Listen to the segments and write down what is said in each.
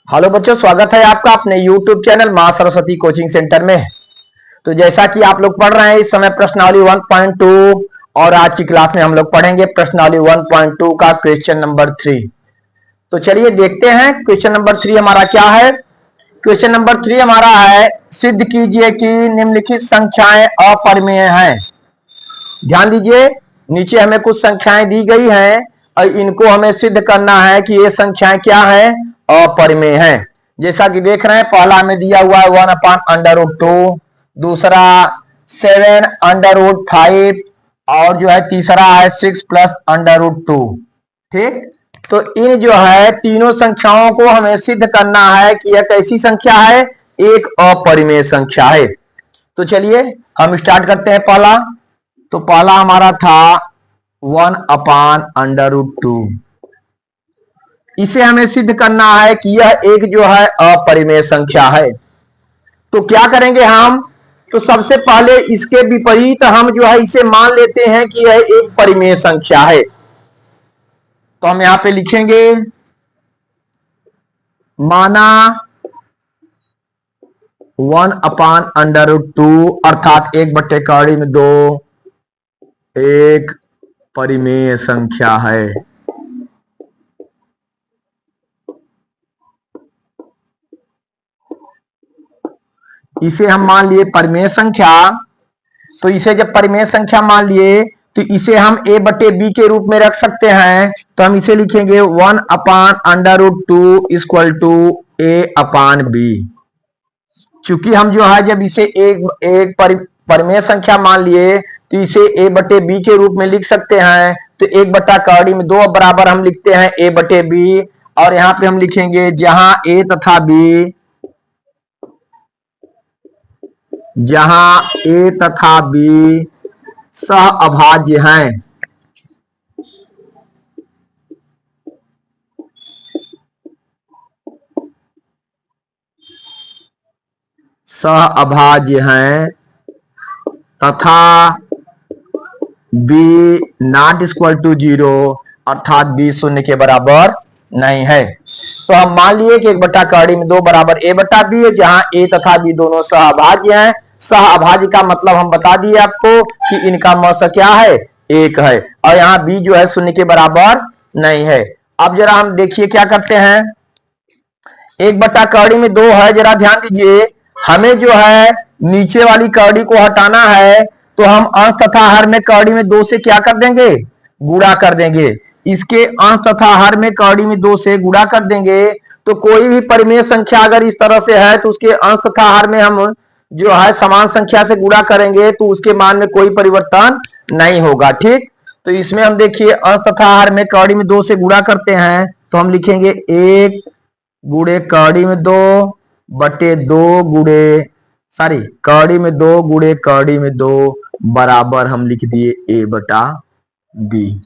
Hello बच्चों, स्वागत है आपका अपने YouTube चैनल मां सरस्वती कोचिंग सेंटर में। तो जैसा कि आप लोग पढ़ रहे हैं इस समय प्रश्नावली 1.2 और आज की क्लास में हम लोग पढ़ेंगे प्रश्नावली 1.2 का क्वेश्चन नंबर 3। तो चलिए देखते हैं क्वेश्चन नंबर 3 हमारा क्या है। क्वेश्चन नंबर 3 हमारा है, सिद्ध कीजिए कि निम्नलिखित संख्याएं अपरिमेय हैं। ध्यान दीजिए, नीचे हमें कुछ संख्याएं दी गई हैं और इनको हमें सिद्ध करना है कि ये संख्याएं क्या है, अपरिमेय है। जैसा कि देख रहे हैं, पहला हमें दिया हुआ है 1/√2, दूसरा 7/5 और जो है तीसरा है 6+√2। ठीक, तो इन जो है तीनों संख्याओं को हमें सिद्ध करना है कि यह कैसी संख्या है, एक अपरिमेय संख्या है। तो चलिए हम स्टार्ट करते हैं। तो पहला हमारा था 1/√2। इसे हमें सिद्ध करना है कि यह एक जो है अपरिमेय संख्या है। तो क्या करेंगे हम, तो सबसे पहले इसके विपरीत हम जो है इसे मान लेते हैं कि यह एक परिमेय संख्या है। तो हम यहां पे लिखेंगे माना 1/√2 अर्थात 1/2 एक परिमेय संख्या है। इसे हम मान लिए परिमेय संख्या। तो इसे जब परिमेय संख्या मान लिए तो इसे हम a/b के रूप में रख सकते हैं। तो हम इसे लिखेंगे 1/√2 = a/b। चूंकि हम जो है जब इसे एक परिमेय संख्या मान लिए तो इसे a/b के रूप में लिख सकते हैं। तो 1/2 बराबर हम लिखते हैं a/b और यहाँ पे हम लिखेंगे जहां a तथा b सहअभाज्य हैं। सहअभाज्य हैं तथा b ≠ 0 अर्थात b 0 के बराबर नहीं है। तो हम मान लिए कि 1/2 बराबर a/b है, जहां a तथा b दोनों सहअभाज्य हैं। सहअभाज्य का मतलब हम बता दिए आपको कि इनका मौसा क्या है, एक है, और यहाँ b जो है 0 के बराबर नहीं है। अब जरा हम देखिए क्या करते हैं। 1/2 है, जरा ध्यान दीजिए, हमें जो है नीचे वाली कौड़ी को हटाना है। तो हम अंश तथा हर में कौड़ी में 2 से क्या कर देंगे, गुणा कर देंगे। इसके अंश तथा हर में कौड़ी में 2 से गुणा कर देंगे। तो कोई भी परिमेय संख्या अगर इस तरह से है तो उसके अंश तथा हर में हम जो है समान संख्या से गुणा करेंगे तो उसके मान में कोई परिवर्तन नहीं होगा। ठीक, तो इसमें हम देखिए अंश तथा हर में कौड़ी में 2 से गुणा करते हैं। तो हम लिखेंगे 1 गुणे कौड़ी में 2 बटे 2 गुणे कौड़ी में 2 गुणे कौड़ी में 2 बराबर हम लिख दिए a/b।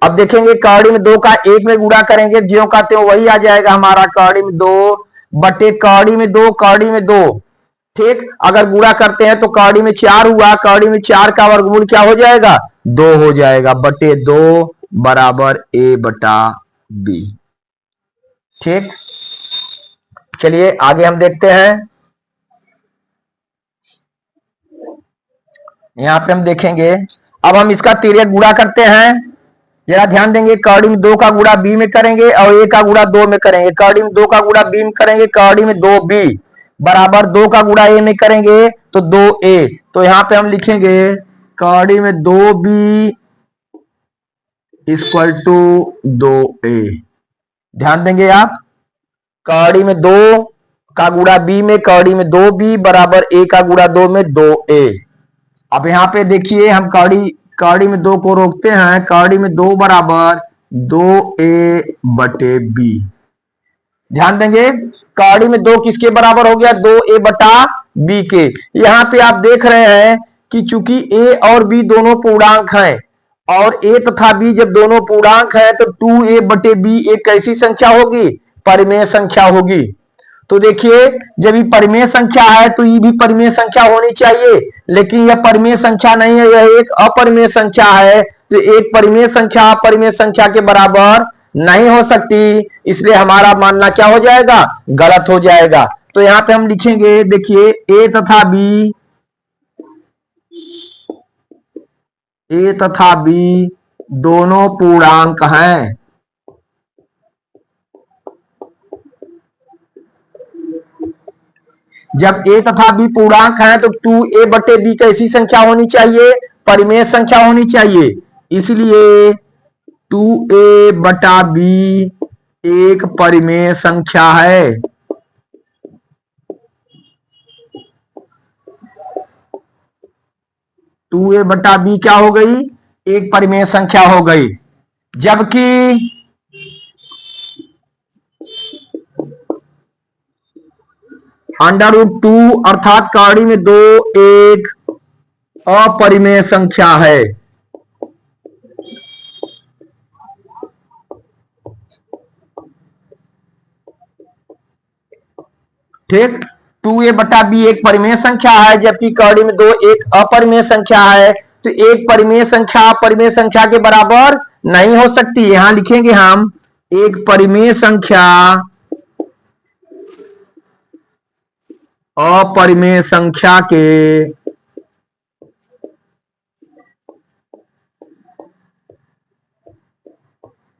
अब देखेंगे कौड़ी में 2 का 1 में गुणा करेंगे, ज्यों का त्यों वही आ जाएगा हमारा कौड़ी में 2 बटे कौड़ी में 2 कौड़ी में 2। ठीक, अगर गुणा करते हैं तो कौड़ी में 4 हुआ, कौड़ी में 4 का वर्गमूल क्या हो जाएगा, 2 हो जाएगा, बटे 2 बराबर a/b। ठीक, चलिए आगे हम देखते हैं। यहां पे हम देखेंगे, अब हम इसका तिर्यक गुणा करते हैं। जरा ध्यान देंगे, कौड़ी में 2 का गुणा b में करेंगे और a का गुणा 2 में करेंगे। कौड़ी में 2 का गुणा b में करेंगे, कौड़ी में 2b बराबर 2 का गुणा a में करेंगे तो 2a। तो यहां पे हम लिखेंगे कौड़ी में 2b = 2a। ध्यान देंगे आप, कौड़ी में 2 का गुणा b में, कौड़ी में 2b बराबर a का गुणा 2 में 2a। अब यहाँ पे देखिए हम कौड़ी में 2 को रोकते हैं। कौड़ी में 2 बराबर 2a/b। ध्यान देंगे, कौड़ी में 2 किसके बराबर हो गया, 2a/b के। यहाँ पे आप देख रहे हैं कि चूंकि a और b दोनों पूर्णांक हैं और a तथा b जब दोनों पूर्णांक है तो 2a/b एक कैसी संख्या होगी, परिमेय संख्या होगी। तो देखिए, जब ये परिमेय संख्या है तो ये भी परिमेय संख्या होनी चाहिए, लेकिन यह परिमेय संख्या नहीं है, यह एक अपरिमेय संख्या है। तो एक परिमेय संख्या अपरिमेय संख्या के बराबर नहीं हो सकती, इसलिए हमारा मानना क्या हो जाएगा, गलत हो जाएगा। तो यहां पे हम लिखेंगे, देखिए ए तथा बी दोनों पूर्णांक हैं। जब ए तथा बी पूर्णांक हैं तो 2a बटे बी कैसी संख्या होनी चाहिए, परिमेय संख्या होनी चाहिए। इसलिए 2a बटा बी एक परिमेय संख्या है। 2a बटा बी क्या हो गई, एक परिमेय संख्या हो गई। जबकि √2 अर्थात कड़ी में 2 एक अपरिमेय संख्या है। ठीक, 2a बटा बी एक परिमेय संख्या है, जबकि कड़ी में 2 एक अपरिमेय संख्या है। तो एक परिमेय संख्या अपरिमेय संख्या के बराबर नहीं हो सकती। यहां लिखेंगे हम, एक परिमेय संख्या अपरिमेय संख्या के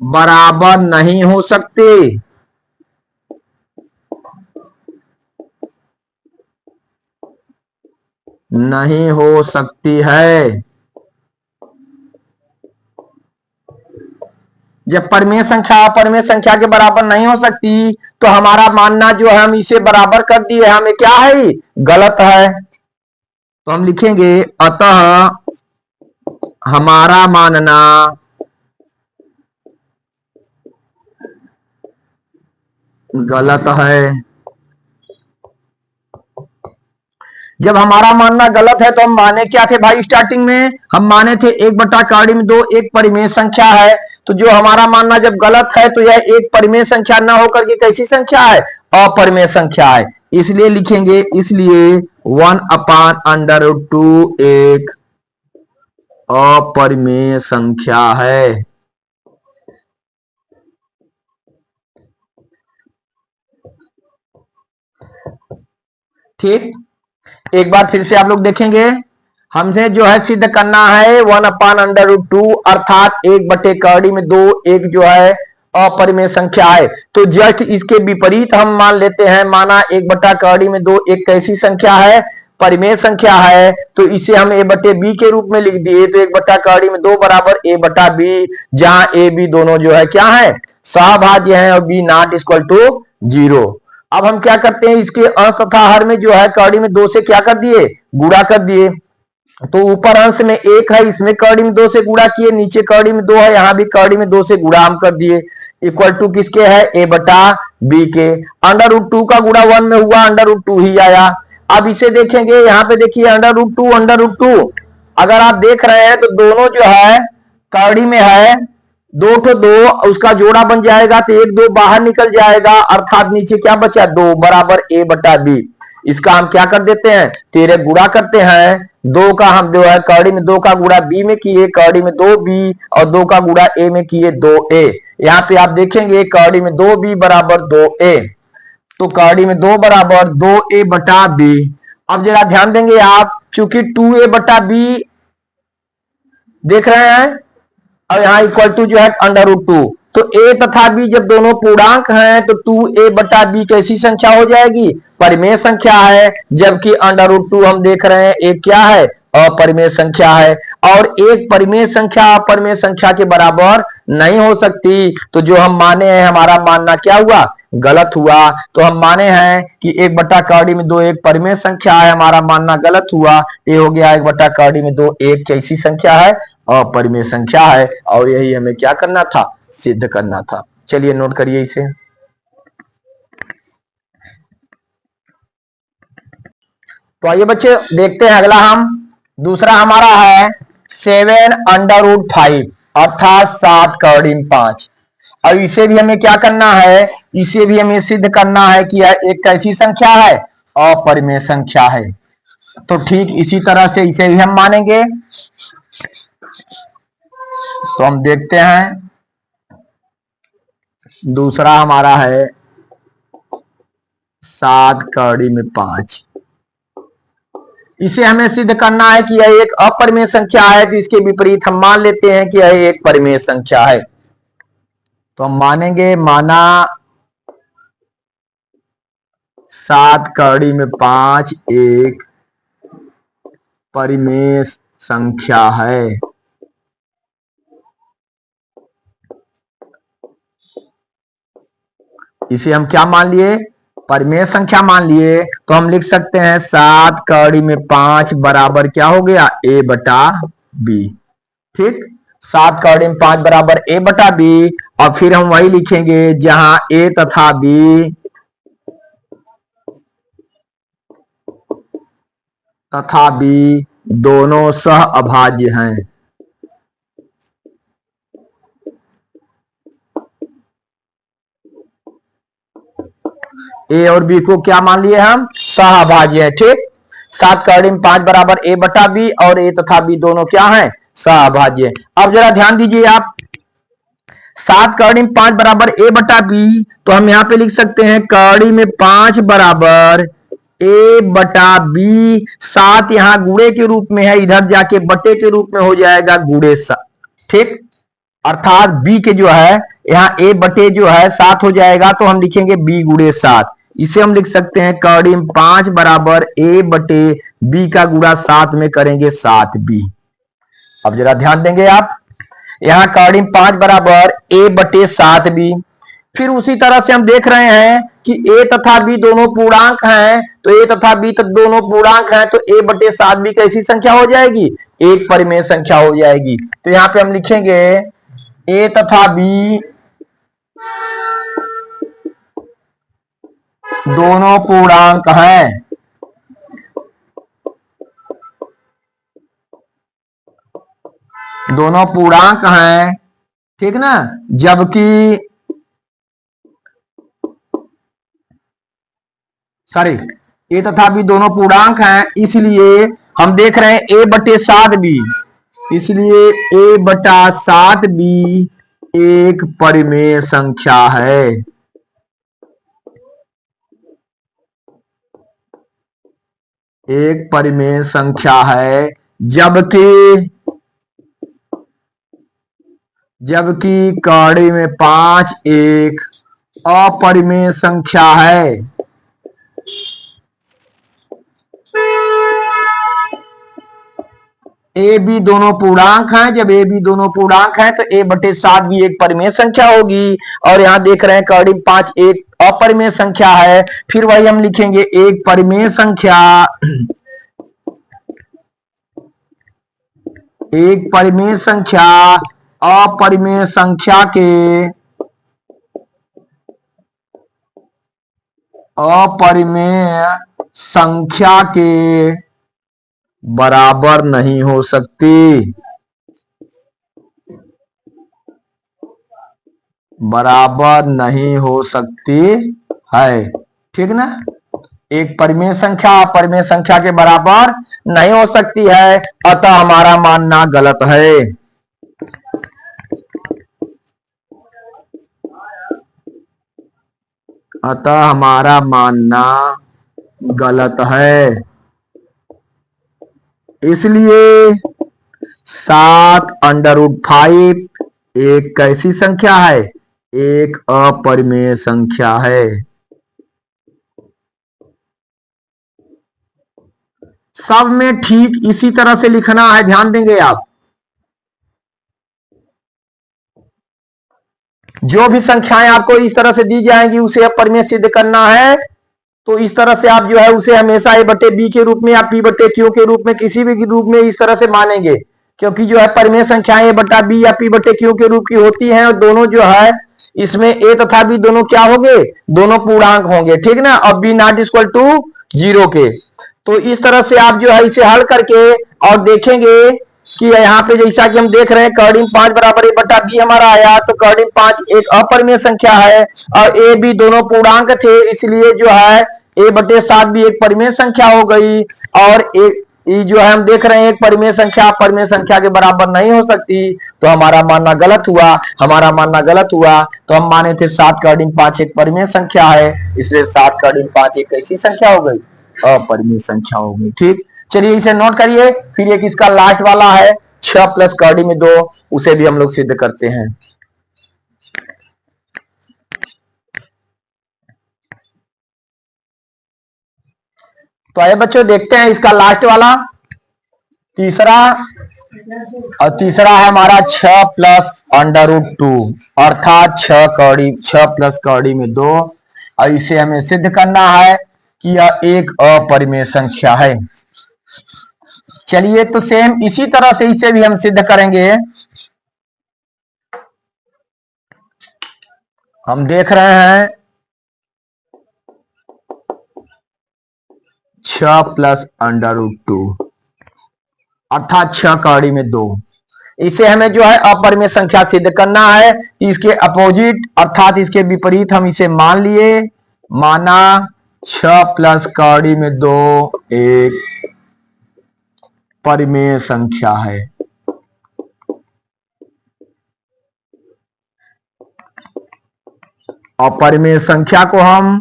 बराबर नहीं हो सकते। नहीं हो सकती है। जब परिमेय संख्या अपरिमेय संख्या के बराबर नहीं हो सकती, तो हमारा मानना जो है हम इसे बराबर कर दिए, हमें क्या है, गलत है। तो हम लिखेंगे, अतः हमारा मानना गलत है। जब हमारा मानना गलत है तो हम माने क्या थे भाई, स्टार्टिंग में हम माने थे एक बटा कड़ी में 2 एक परिमेय संख्या है। तो जो हमारा मानना जब गलत है तो यह एक परिमेय संख्या न होकर के कैसी संख्या है, अपरिमेय संख्या है। इसलिए लिखेंगे, इसलिए 1/√2 एक अपरिमेय संख्या है। ठीक, एक बार फिर से आप लोग देखेंगे, हमसे जो है सिद्ध करना है 1/√2 अर्थात एक बटे कड़ी में 2 एक जो है अपरिमेय संख्या है। तो जस्ट इसके विपरीत हम मान लेते हैं, माना एक बटा कड़ी में 2 एक कैसी संख्या है, परिमेय संख्या है। तो इसे हम a बटे बी के रूप में लिख दिए। तो एक बटा कड़ी में 2 बराबर a बटा बी, जहां a b दोनों जो है क्या है, सहभाज्य है, और b नॉट इक्वल टू 0। अब हम क्या करते हैं, इसके अंश तथा हर में जो है कड़ी में 2 से क्या कर दिए, गुणा कर दिए। तो ऊपर अंश में 1 है, इसमें कड़ी में 2 से गुणा किए, नीचे कड़ी में 2 है, यहां भी कड़ी में 2 से गुणा हम कर दिए। इक्वल टू किसके है, a बटा b के। √2 का गुणा 1 में हुआ, √2 ही आया। अब इसे देखेंगे, यहाँ पे देखिए √2 अगर आप देख रहे हैं तो दोनों जो है कड़ी में है, दो तो दो उसका जोड़ा बन जाएगा, तो एक दो बाहर निकल जाएगा, अर्थात नीचे क्या बचा, 2 बराबर a बटा बी। इसका हम क्या कर देते हैं, 13 गुणा करते हैं। 2 का हम जो है कड़ी में 2 का गुणा b में किए, कड़ी में 2b, और 2 का गुणा a में किए 2a। यहाँ पे आप देखेंगे कड़ी में 2b बराबर 2a, तो कड़ी में 2 बराबर 2a बटा b। अब जरा ध्यान देंगे आप, चूंकि 2a बटा b देख रहे हैं, और यहाँ इक्वल टू जो है √2, तो a तथा b जब दोनों पूर्णांक हैं तो 2a बटा b कैसी संख्या हो जाएगी, परिमेय संख्या है। जबकि √2 हम देख रहे हैं एक क्या है, अपरिमेय संख्या है। और एक परिमेय संख्या अपरिमेय संख्या के बराबर नहीं हो सकती। तो जो हम माने हैं, हमारा मानना क्या हुआ, गलत हुआ। तो हम माने हैं कि एक बटा कड़ी में 2 एक परिमेय संख्या है, हमारा मानना गलत हुआ। ये हो गया एक बटा कड़ी में 2 एक कैसी संख्या है, अपरिमेय संख्या है। और यही हमें क्या करना था, सिद्ध करना था। चलिए नोट करिए इसे। तो आइए बच्चे देखते हैं अगला, हम दूसरा हमारा है 7√5 अर्थात 7 कड़ी में 5। और इसे भी हमें क्या करना है, इसे भी हमें सिद्ध करना है कि यह एक कैसी संख्या है, अपरिमेय संख्या है। तो ठीक इसी तरह से इसे भी हम मानेंगे। तो हम देखते हैं, दूसरा हमारा है 7 कड़ी में 5। इसे हमें सिद्ध करना है कि यह एक अपरिमेय संख्या है, तो इसके विपरीत हम मान लेते हैं कि यह एक परिमेय संख्या है। तो हम मानेंगे, माना 7 कड़ी में 5 एक परिमेय संख्या है। इसे हम क्या मान लिए? परिमेय संख्या मान लिए। तो हम लिख सकते हैं 7 कड़ी में 5 बराबर क्या हो गया? a बटा b। ठीक, 7 कड़ी में 5 बराबर a बटा b। और फिर हम वही लिखेंगे जहां a तथा b दोनों सह अभाज्य हैं। ए और बी को क्या मान लिए हम? सहअभाज्य है। ठीक, 7 कड़ी में 5 बराबर a बटा b और a तथा b दोनों क्या है? सहअभाज्य। अब जरा ध्यान दीजिए आप, 7 कड़ी में 5 बराबर a बटा b, तो हम यहां पे लिख सकते हैं कड़ी में 5 बराबर a बटा b। 7 यहां गुणे के रूप में है, इधर जाके बटे के रूप में हो जाएगा गुणे 7। ठीक, अर्थात b के जो है यहाँ a बटे जो है 7 हो जाएगा, तो हम लिखेंगे b गुणे 7। इसे हम लिख सकते हैं कड़ी में 5 बराबर a बटे b का गुणा 7 में करेंगे 7b। अब जरा ध्यान देंगे आप, यहाँ कड़ी में 5 बराबर a बटे 7b। फिर उसी तरह से हम देख रहे हैं कि a तथा b दोनों पूर्णांक हैं, तो a तथा b दोनों पूर्णांक हैं, तो a बटे 7b कैसी संख्या हो जाएगी? एक परिमेय संख्या हो जाएगी। तो यहाँ पे हम लिखेंगे a तथा b दोनों पूर्णांक हैं। दोनों पूर्णांक हैं, ठीक ना, जबकि सॉरी a तथा b दोनों पूर्णांक हैं, इसलिए हम देख रहे हैं a बटे 7b, इसलिए a बटा 7b एक परिमेय संख्या है। एक परिमेय संख्या है, जबकि कड़ी में 5 एक अपरिमेय संख्या है। ए बी दोनों पूर्णांक हैं, जब ए बी दोनों पूर्णांक हैं तो a बटे 7 भी एक परिमेय संख्या होगी। और यहां देख रहे हैं कड़ी 5 एक अपरिमेय संख्या है, फिर वही हम लिखेंगे एक परिमेय संख्या, एक परिमेय संख्या अपरिमेय संख्या के बराबर नहीं हो सकती। बराबर नहीं हो सकती है, ठीक ना। एक परिमेय संख्या अपरिमेय संख्या के बराबर नहीं हो सकती है, अतः हमारा मानना गलत है। अतः हमारा मानना गलत है। इसलिए 7√5 एक कैसी संख्या है? एक अपरिमेय संख्या है। सब में ठीक इसी तरह से लिखना है, ध्यान देंगे आप। जो भी संख्याएं आपको इस तरह से दी जाएंगी उसे अपरिमेय सिद्ध करना है, तो इस तरह से आप जो है उसे हमेशा a बटे b के रूप में या p बटे q के रूप में किसी भी रूप में इस तरह से मानेंगे, क्योंकि जो है परिमेय संख्याएं a बटा b या p बटे q के रूप की होती हैं, और दोनों जो है इसमें a तथा b दोनों क्या होंगे? दोनों पूर्णांक होंगे, ठीक ना, और b नॉट इक्वल टू 0 के। तो इस तरह से आप जो है इसे हल करके और देखेंगे कि यहाँ पे जैसा कि हम देख रहे हैं कड़ी 5 बराबर a बटा b हमारा आया, तो कड़ी 5 एक अपरिमेय संख्या है और a b दोनों पूर्णांक थे, इसलिए जो है a बटे 7 भी एक परिमेय संख्या हो गई। और ये जो है हम देख रहे हैं एक परिमेय संख्या परिमेय संख्या के बराबर नहीं हो सकती, तो हमारा मानना गलत हुआ। हमारा मानना गलत हुआ तो हम माने थे 7 का ऋण 5 एक परिमेय संख्या है, इसलिए 7 का ऋण 5 एक कैसी संख्या हो गई, अपरिमेय संख्या हो गई। ठीक, चलिए इसे नोट करिए। फिर एक इसका लास्ट वाला है 6 प्लस का ऋण 2, उसे भी हम लोग सिद्ध करते हैं। तो आइए बच्चों देखते हैं इसका लास्ट वाला तीसरा, और तीसरा है हमारा 6 प्लस अंडर रूट 2, अर्थात 6 प्लस कौड़ी में 2, और इसे हमें सिद्ध करना है कि यह एक अपरिमेय संख्या है। चलिए तो सेम इसी तरह से इसे भी हम सिद्ध करेंगे। हम देख रहे हैं 6 प्लस अंडर रूट 2 अर्थात 6 कौड़ी में 2, इसे हमें जो है अपरिमेय संख्या सिद्ध करना है। इसके अपोजिट अर्थात इसके विपरीत हम इसे मान लिए, माना 6 प्लस कौड़ी में 2 एक परिमेय संख्या है। अपरिमेय संख्या को हम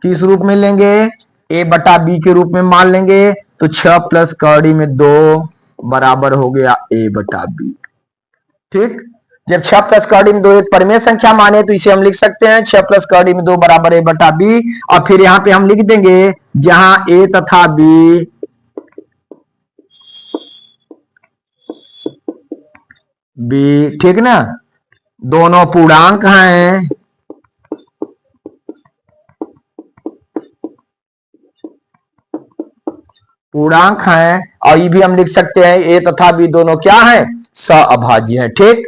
किस रूप में लेंगे, a बटा b के रूप में मान लेंगे। तो 6 प्लस कौड़ी में 2 बराबर हो गया a बटा b। ठीक, जब 6 प्लस कौड़ी में 2 एक परिमेय संख्या माने तो इसे हम लिख सकते हैं 6 प्लस कौड़ी में 2 बराबर a बटा b, और फिर यहां पे हम लिख देंगे जहां a तथा b, ठीक ना, दोनों पूर्णांक हैं, पूर्णांक हैं, और ये भी हम लिख सकते हैं a तथा b दोनों क्या हैं, सहअभाज्य हैं। ठीक,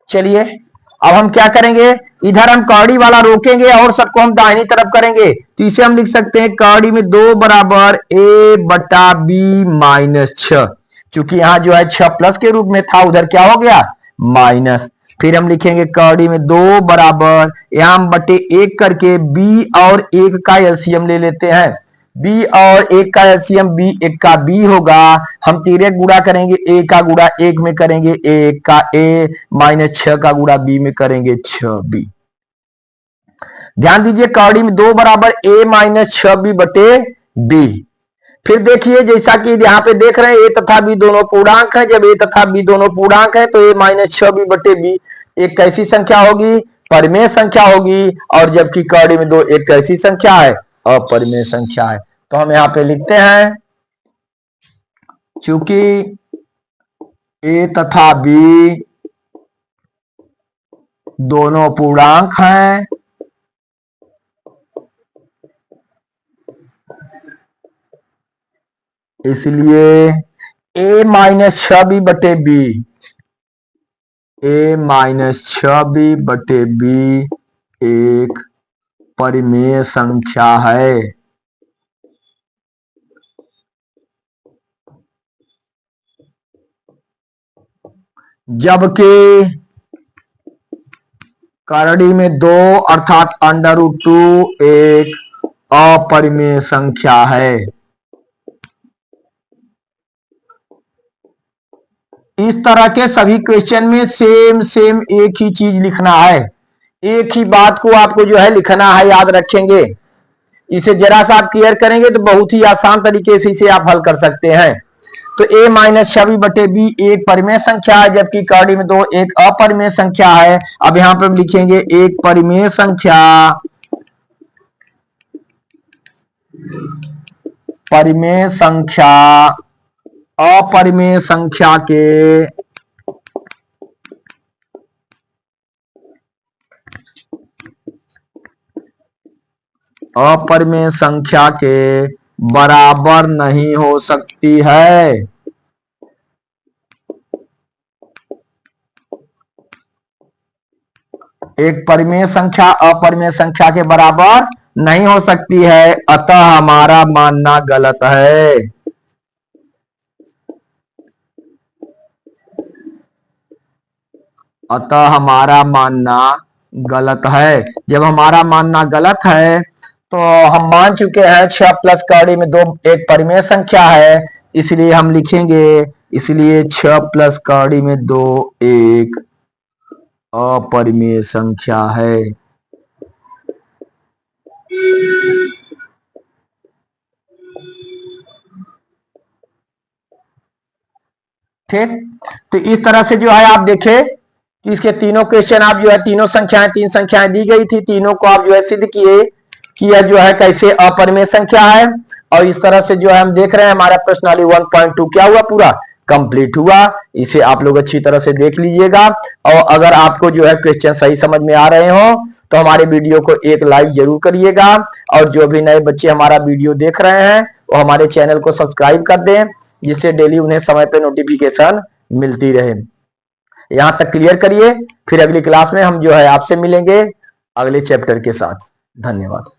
चलिए अब हम क्या करेंगे, इधर हम कौड़ी वाला रोकेंगे और सबको हम दाहिनी तरफ करेंगे। तो इसे हम लिख सकते हैं कौड़ी में 2 बराबर a बटा b माइनस 6, क्योंकि यहाँ जो है 6 प्लस के रूप में था, उधर क्या हो गया माइनस। फिर हम लिखेंगे कौड़ी में 2 बराबर, यहां हम बटे 1 करके b और 1 का एलसीएम ले लेते हैं। b और 1 का एलसीएम b 1 का b होगा। हम तिरक गुणा करेंगे, a का गुणा 1 में करेंगे a 1 का a, माइनस 6 का गुणा b में करेंगे 6b। ध्यान दीजिए कौड़ी में 2 बराबर a माइनस 6b बटे b। फिर देखिए जैसा कि यहाँ पे देख रहे हैं a तथा b दोनों पूर्णांक है, जब a तथा b दोनों पूर्णांक है तो a माइनस 6b बटे b एक कैसी संख्या होगी, परिमेय संख्या होगी, और जबकि कौड़ी में 2 एक कैसी संख्या है, अपरिमेय संख्या है। तो हम यहाँ पे लिखते हैं चूंकि a तथा b दोनों पूर्णांक हैं, इसलिए a माइनस 6b बटे b, a माइनस 6b बटे b एक परिमेय संख्या है। जबकि करड़ी में 2 अर्थात अंडर रूट 2 एक अपरिमेय संख्या है। इस तरह के सभी क्वेश्चन में सेम एक ही चीज लिखना है, एक ही बात को आपको जो है लिखना है, याद रखेंगे। इसे जरा सा आप क्लियर करेंगे तो बहुत ही आसान तरीके से इसे आप हल कर सकते हैं। तो a माइनस 6b बटे b एक परिमेय संख्या है, जबकि कौड़ी में 2 एक अपरिमेय संख्या है। अब यहां पर हम लिखेंगे एक परिमेय संख्या, परिमेय संख्या अपरिमेय संख्या के अपरिमेय संख्या के बराबर नहीं हो सकती है। एक परिमेय संख्या अपरिमेय संख्या के बराबर नहीं हो सकती है, अतः हमारा मानना गलत है। अतः हमारा मानना गलत है। जब हमारा मानना गलत है तो हम मान चुके हैं 6 प्लस कौड़ी में 2 एक परिमेय संख्या है, इसलिए हम लिखेंगे, इसलिए 6 प्लस कड़ी में 2 एक अपरिमेय संख्या है। ठीक, तो इस तरह से जो है आप देखें कि इसके तीनों क्वेश्चन आप जो है तीन संख्याएं दी गई थी, तीनों को आप जो है सिद्ध किए कि यह जो है कैसे अपरिमेय संख्या है। और इस तरह से जो है हम देख रहे हैं हमारा प्रश्नावली 1.2 क्या हुआ, पूरा कंप्लीट हुआ। इसे आप लोग अच्छी तरह से देख लीजिएगा। और अगर आपको जो है क्वेश्चन सही समझ में आ रहे हो तो हमारे वीडियो को एक लाइक जरूर करिएगा। और जो भी नए बच्चे हमारा वीडियो देख रहे हैं वो हमारे चैनल को सब्सक्राइब कर दें, जिससे डेली उन्हें समय पे नोटिफिकेशन मिलती रहे। यहां तक क्लियर करिए, फिर अगली क्लास में हम जो है आपसे मिलेंगे अगले चैप्टर के साथ। धन्यवाद।